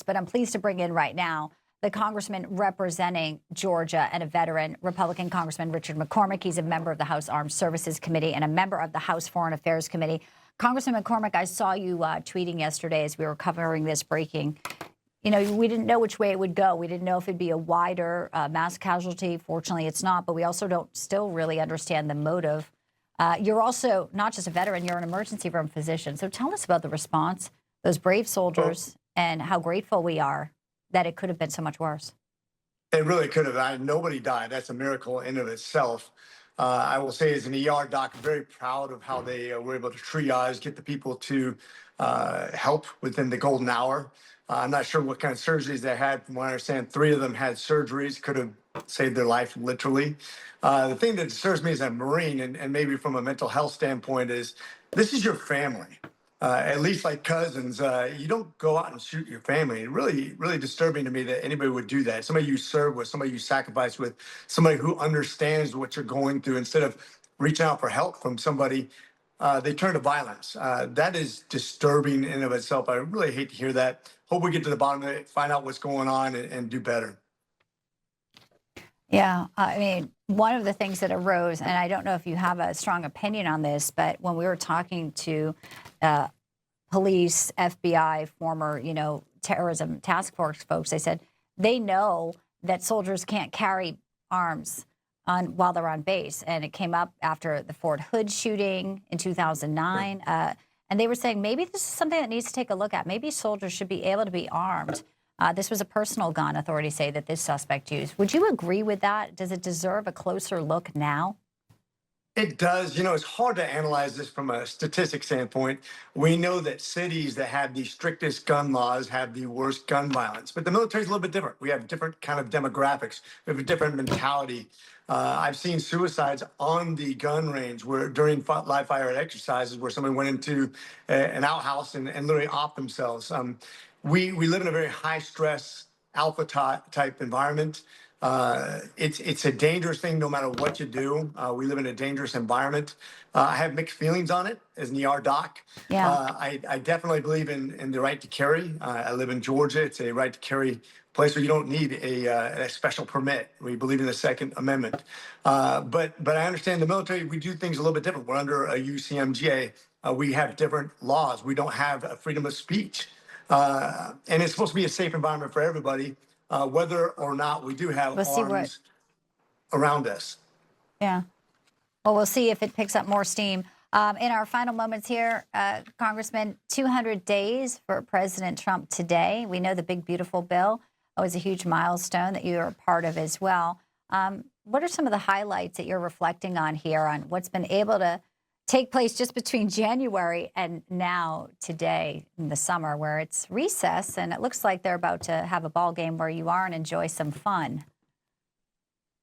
but I'm pleased to bring in right now the congressman representing Georgia and a veteran, Republican Congressman Richard McCormick. He's a member of the House Armed Services Committee and a member of the House Foreign Affairs Committee. Congressman McCormick, I saw you tweeting yesterday as we were covering this breaking. You know, we didn't know which way it would go. We didn't know if it'd be a wider mass casualty. Fortunately, it's not, but we also don't still really understand the motive. You're also not just a veteran, you're an emergency room physician. So tell us about the response, those brave soldiers, and how grateful we are that it could have been so much worse. It really could have. Nobody died. That's a miracle in of itself. I will say, as an ER doc, I'm very proud of how they were able to triage, get the people to help within the golden hour. I'm not sure what kind of surgeries they had. From what I understand, 3 of them had surgeries, could have saved their life, literally. The thing that disturbs me as a Marine, and maybe from a mental health standpoint, is this is your family. At least like cousins, you don't go out and shoot your family. Really, really disturbing to me that anybody would do that. Somebody you serve with, somebody you sacrifice with, somebody who understands what you're going through. Instead of reaching out for help from somebody, they turn to violence. That is disturbing in and of itself. I really hate to hear that. Hope we get to the bottom of it, find out what's going on, and do better. Yeah, I mean, one of the things that arose, and I don't know if you have a strong opinion on this, but when we were talking to police, FBI, former, terrorism task force folks, they said they know that soldiers can't carry arms while they're on base. And it came up after the Fort Hood shooting in 2009. And they were saying maybe this is something that needs to take a look at. Maybe soldiers should be able to be armed. This was a personal gun, authorities say, that this suspect used. Would you agree with that? Does it deserve a closer look now? It does. It's hard to analyze this from a statistic standpoint. We know that cities that have the strictest gun laws have the worst gun violence, but the military is a little bit different. We have different kind of demographics. We have a different mentality. I've seen suicides on the gun range where during live fire exercises where somebody went into an outhouse and literally offed themselves. We live in a very high stress alpha type environment. It's a dangerous thing no matter what you do. We live in a dangerous environment. I have mixed feelings on it as an ER doc. Yeah. I definitely believe in the right to carry. I live in Georgia. It's a right to carry place where you don't need a special permit. We believe in the Second Amendment. But I understand the military, we do things a little bit different. We're under a UCMJ. We have different laws. We don't have a freedom of speech. And it's supposed to be a safe environment for everybody. Whether or not we do have arms around us. Yeah. Well, we'll see if it picks up more steam. In our final moments here, Congressman, 200 days for President Trump today. We know the big, beautiful bill was a huge milestone that you are a part of as well. What are some of the highlights that you're reflecting on here on what's been able to take place just between January and now today in the summer where it's recess and it looks like they're about to have a ball game where you are and enjoy some fun?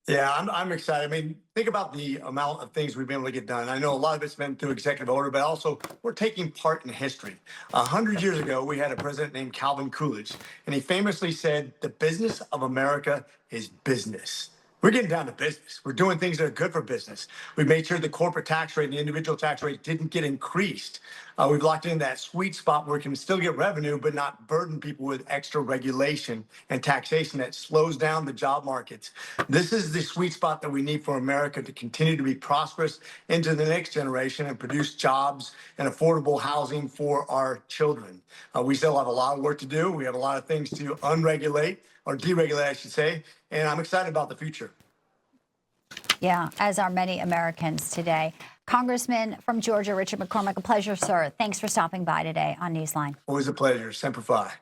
Yeah, I'm excited. I mean, think about the amount of things we've been able to get done. I know a lot of it's been through executive order, but also we're taking part in history. 100 years ago, we had a president named Calvin Coolidge, and he famously said, "The business of America is business." We're getting down to business. We're doing things that are good for business. We made sure the corporate tax rate and the individual tax rate didn't get increased. We've locked in that sweet spot where we can still get revenue, but not burden people with extra regulation and taxation that slows down the job markets. This is the sweet spot that we need for America to continue to be prosperous into the next generation and produce jobs and affordable housing for our children. We still have a lot of work to do. We have a lot of things to unregulate, or deregulate, I should say, and I'm excited about the future. Yeah, as are many Americans today. Congressman from Georgia, Richard McCormick, a pleasure, sir. Thanks for stopping by today on Newsline. Always a pleasure. Semper Fi.